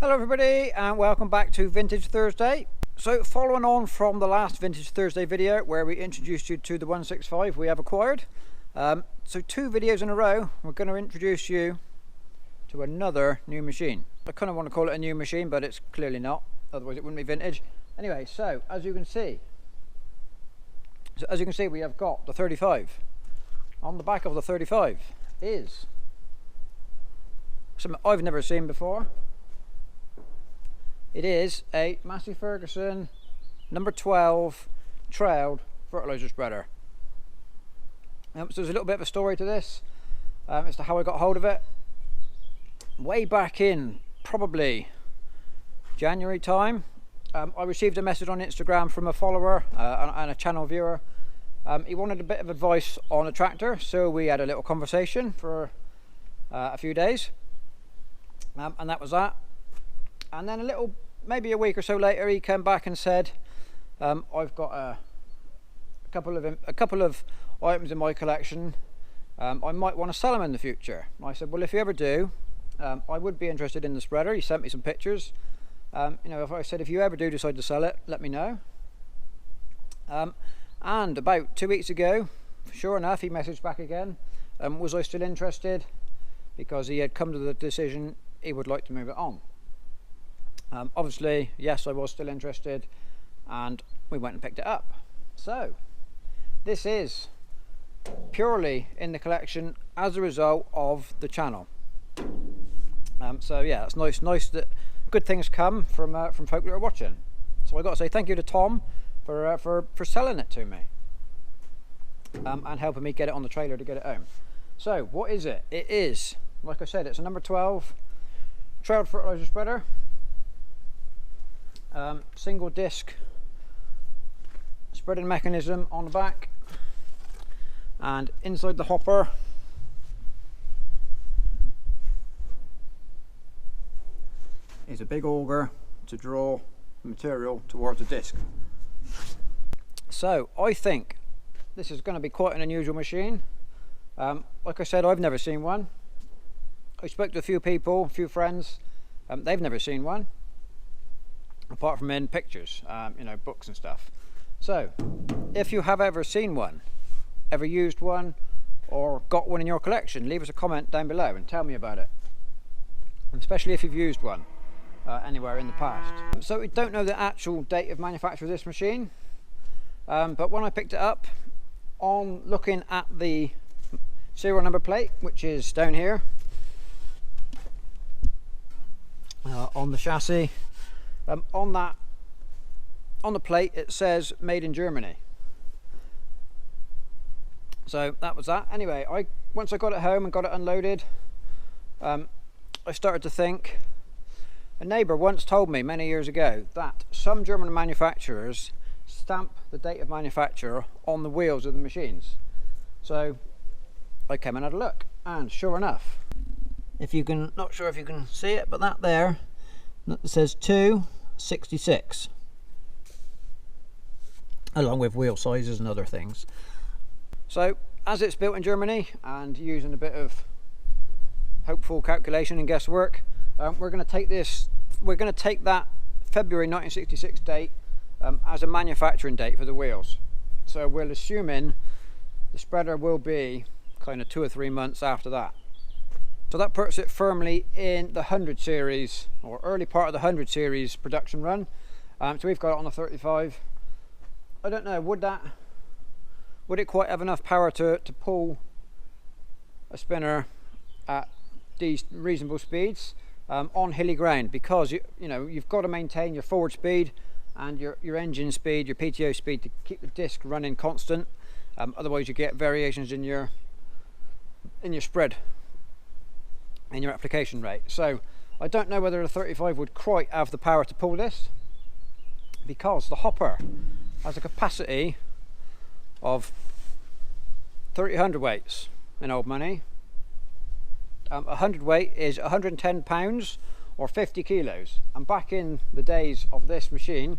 Hello everybody and welcome back to Vintage Thursday. So following on from the last Vintage Thursday video where we introduced you to the 165 we have acquired, so 2 videos in a row we're going to introduce you to another new machine. I kind of want to call it a new machine, but it's clearly not, otherwise it wouldn't be vintage. Anyway, so as you can see we have got the 35. On the back of the 35 is something I've never seen before. It is a Massey Ferguson number 12 trailed fertiliser spreader. So there's a little bit of a story to this as to how I got hold of it. Way back in probably January time, I received a message on Instagram from a follower and a channel viewer. He wanted a bit of advice on a tractor, so we had a little conversation for a few days, and that was that. And then maybe a week or so later, he came back and said, I've got a couple of items in my collection. I might want to sell them in the future. And I said, well, if you ever do, I would be interested in the spreader. He sent me some pictures. If you ever do decide to sell it, let me know. And about 2 weeks ago, sure enough, he messaged back again. Was I still interested? Because he had come to the decision he would like to move it on. Obviously, yes, I was still interested, and we went and picked it up. So this is purely in the collection as a result of the channel. So yeah, it's nice that good things come from folk that are watching. So I got to say thank you to Tom for selling it to me and helping me get it on the trailer to get it home. So what is it? It is, like I said, it's a number 12 trailed fertiliser spreader. Single disc spreading mechanism on the back, and inside the hopper is a big auger to draw material towards the disc. So I think this is going to be quite an unusual machine. Like I said, I've never seen one. I spoke to a few people, a few friends, they've never seen one, apart from in pictures, books and stuff. So if you have ever seen one, ever used one, or got one in your collection, leave us a comment down below and tell me about it, especially if you've used one anywhere in the past. So we don't know the actual date of manufacture of this machine, but when I picked it up, on looking at the serial number plate, which is down here on the chassis, on the plate it says made in Germany. So that was that. Anyway, once I got it home and got it unloaded, I started to think. A neighbour once told me many years ago that some German manufacturers stamp the date of manufacture on the wheels of the machines. So I came and had a look, and sure enough, not sure if you can see it, but that there, it says 266, along with wheel sizes and other things. So as it's built in Germany, and using a bit of hopeful calculation and guesswork, we're going to take that February 1966 date as a manufacturing date for the wheels. So we're assuming the spreader will be kind of 2 or 3 months after that. So that puts it firmly in the 100 series, or early part of the 100 series production run. So we've got it on the 35. I don't know, would it quite have enough power to pull a spinner at these reasonable speeds on hilly ground? Because you've got to maintain your forward speed and your engine speed, your PTO speed, to keep the disc running constant. Otherwise you get variations in your spread, in your application rate. So I don't know whether the 35 would quite have the power to pull this, because the hopper has a capacity of 30 hundredweights in old money. 100 weight is 110 pounds or 50 kilos, and back in the days of this machine,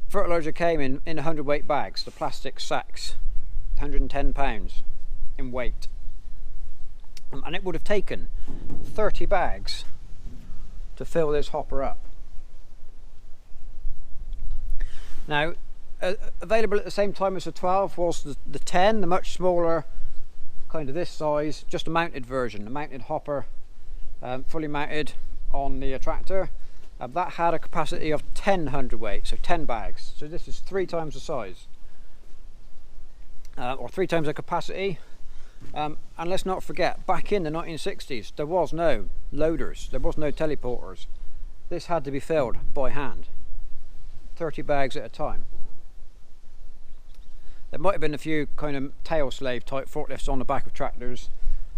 fertiliser came in 100 weight bags, the plastic sacks, 110 pounds in weight. And it would have taken 30 bags to fill this hopper up. Now, available at the same time as the 12 was the 10, the much smaller, kind of this size, just a mounted version, a mounted hopper, fully mounted on the tractor. That had a capacity of 10 hundredweight, so 10 bags. So this is 3 times the size, or 3 times the capacity. And let's not forget, back in the 1960s, there was no loaders, there was no teleporters. This had to be filled by hand, 30 bags at a time. There might have been a few kind of tail slave type forklifts on the back of tractors,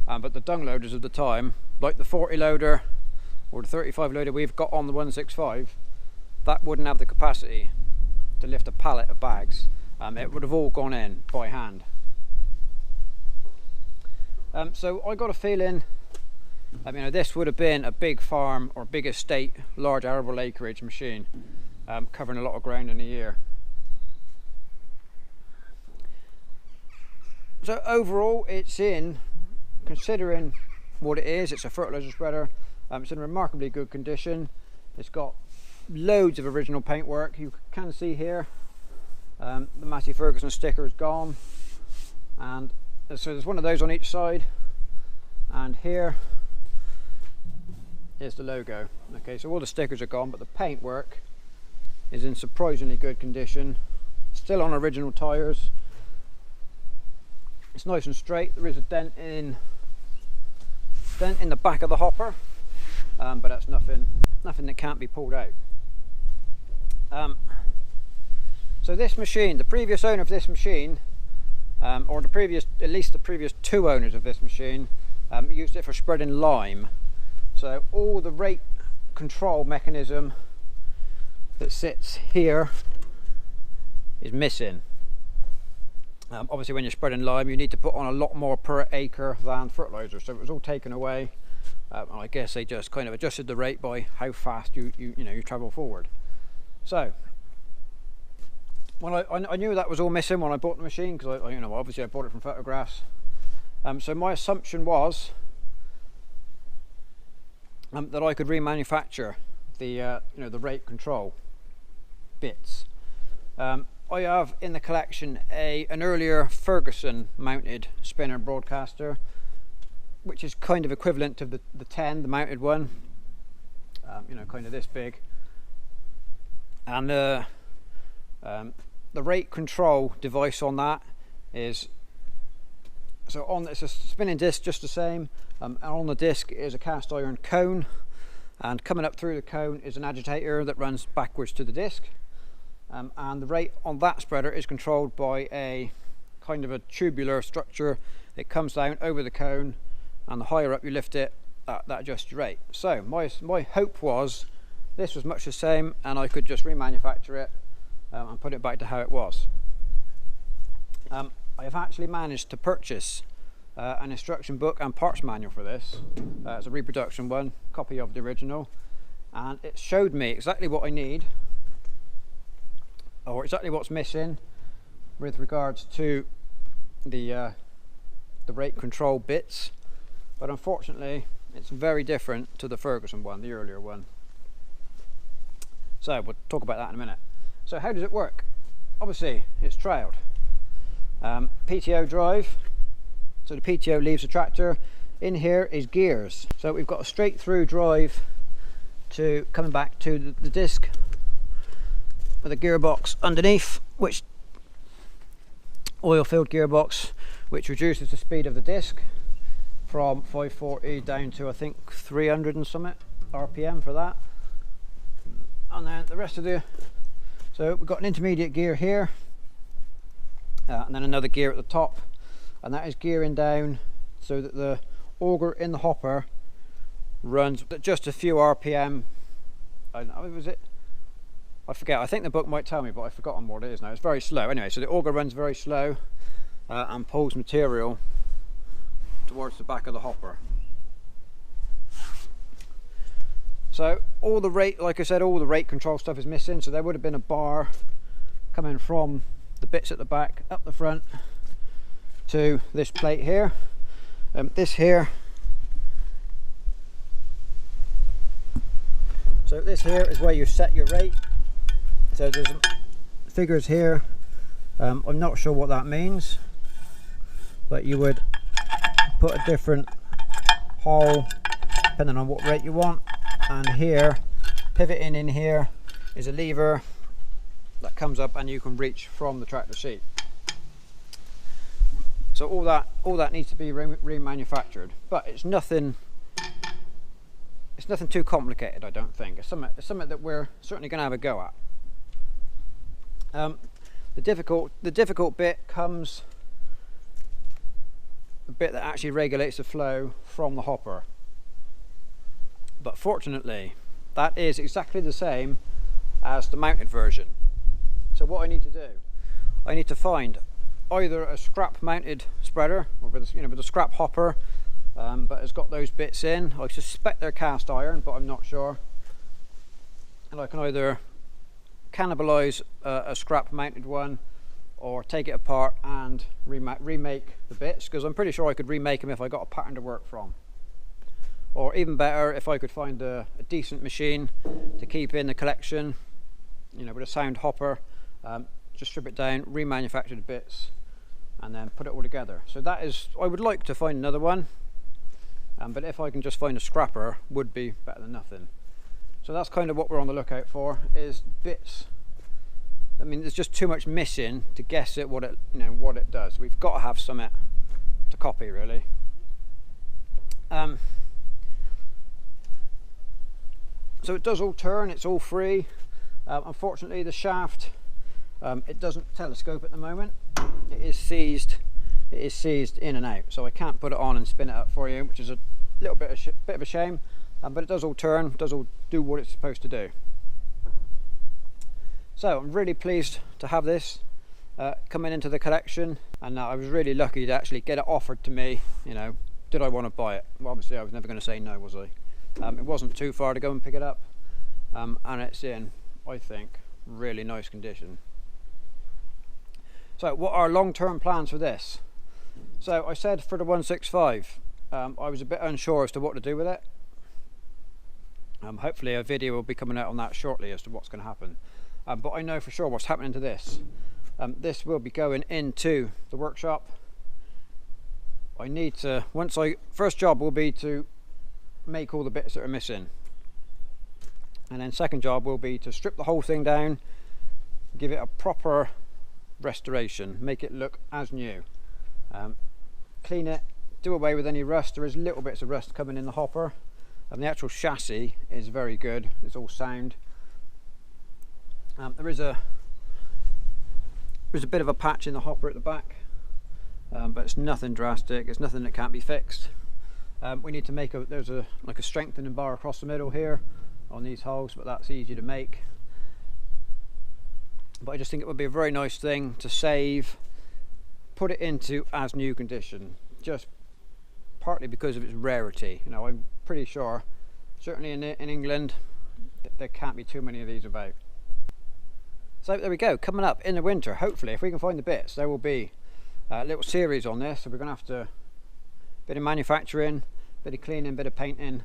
but the dung loaders of the time, like the 40 loader or the 35 loader we've got on the 165, that wouldn't have the capacity to lift a pallet of bags. It would have all gone in by hand. So I got a feeling, this would have been a big farm or big estate, large arable acreage machine, covering a lot of ground in a year. So overall, it's in, considering what it is, it's a fertiliser spreader, it's in remarkably good condition. It's got loads of original paintwork. You can see here, the Massey Ferguson sticker is gone, and so there's one of those on each side, and here is the logo. Okay, so all the stickers are gone, but the paintwork is in surprisingly good condition, still on original tyres. It's nice and straight. There is a dent in the back of the hopper, but that's nothing that can't be pulled out. So this machine, the previous owner of this machine, or at least the previous 2 owners of this machine, used it for spreading lime. So all the rate control mechanism that sits here is missing. Obviously when you're spreading lime, you need to put on a lot more per acre than fertiliser, so it was all taken away. I guess they just kind of adjusted the rate by how fast you travel forward. So when I knew that was all missing when I bought the machine, because obviously I bought it from photographs. So my assumption was that I could remanufacture the the rate control bits. I have in the collection an earlier Ferguson mounted spinner broadcaster, which is kind of equivalent to the 10, the mounted one, kind of this big. And the rate control device on that is, it's a spinning disc just the same, and on the disc is a cast iron cone, and coming up through the cone is an agitator that runs backwards to the disc. And the rate on that spreader is controlled by a kind of a tubular structure. It comes down over the cone, and the higher up you lift it, that adjusts your rate. So my hope was this was much the same, and I could just remanufacture it and put it back to how it was. I have actually managed to purchase an instruction book and parts manual for this. It's a reproduction one, copy of the original, and it showed me exactly what I need, or exactly what's missing with regards to the rate control bits, but unfortunately it's very different to the Ferguson one, the earlier one. So we'll talk about that in a minute. So how does it work? Obviously it's trailed. PTO drive, so the PTO leaves the tractor. In here is gears, so we've got a straight through drive to coming back to the disc, with a gearbox underneath, which oil-filled gearbox, which reduces the speed of the disc from 540 down to I think 300 and something RPM for that. And then the rest of so we've got an intermediate gear here, and then another gear at the top, and that is gearing down so that the auger in the hopper runs at just a few RPM. I don't know, was it? I forget, I think the book might tell me, but I've forgotten what it is now. It's very slow. Anyway, so the auger runs very slow and pulls material towards the back of the hopper. So all the rate, like I said, all the rate control stuff is missing, so there would have been a bar coming from the bits at the back up the front to this plate here. So this here is where you set your rate. So there's figures here. I'm not sure what that means, but you would put a different hole depending on what rate you want. And here, pivoting in here, is a lever that comes up and you can reach from the tractor seat. So all that needs to be remanufactured, but it's nothing too complicated, I don't think. It's something that we're certainly going to have a go at. The difficult bit comes the bit that actually regulates the flow from the hopper. But fortunately, that is exactly the same as the mounted version. So what I need to do, I need to find either a scrap mounted spreader, or with a scrap hopper, but it's got those bits in. I suspect they're cast iron, but I'm not sure. And I can either cannibalize a scrap mounted one, or take it apart and remake the bits, because I'm pretty sure I could remake them if I got a pattern to work from. Or even better, if I could find a decent machine to keep in the collection, with a sound hopper, just strip it down, remanufacture the bits, and then put it all together. So that is, I would like to find another one, but if I can just find a scrapper, would be better than nothing. So that's kind of what we're on the lookout for, is bits. I mean, there's just too much missing to guess at what it does. We've got to have something to copy, really. So it does all turn, it's all free. Unfortunately, the shaft, it doesn't telescope at the moment. It is seized in and out, so I can't put it on and spin it up for you, which is a little bit of a shame. But it does all turn, does all do what it's supposed to do. So I'm really pleased to have this coming into the collection, and I was really lucky to actually get it offered to me. Did I want to buy it? Well, obviously I was never going to say no, was I? It wasn't too far to go and pick it up, and it's in, I think, really nice condition. So what are long-term plans for this? So I said for the 165, I was a bit unsure as to what to do with it. Hopefully a video will be coming out on that shortly as to what's going to happen. But I know for sure what's happening to this. This will be going into the workshop. I need to, first job will be to make all the bits that are missing. And then second job will be to strip the whole thing down, give it a proper restoration, make it look as new. Clean it, do away with any rust. There is little bits of rust coming in the hopper. And the actual chassis is very good, it's all sound. There's a bit of a patch in the hopper at the back, but it's nothing drastic, it's nothing that can't be fixed. We need to make there's a strengthening bar across the middle here on these holes, but that's easy to make. But I just think it would be a very nice thing to save, put it into as new condition, just partly because of its rarity. I'm pretty sure, certainly in England, there can't be too many of these about. So there we go, coming up in the winter, hopefully, if we can find the bits, there will be a little series on this. So we're going to have to, bit of manufacturing, bit of cleaning, bit of painting,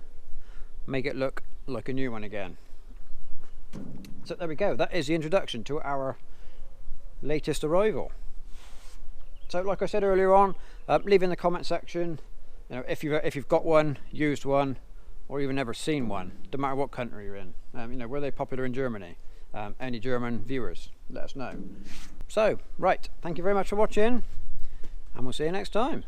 make it look like a new one again. So there we go, that is the introduction to our latest arrival. So like I said earlier on, leave in the comment section, if you've got one, used one, or even never seen one, no matter what country you're in. Were they popular in Germany? Any German viewers, let us know. So, right, thank you very much for watching, and we'll see you next time.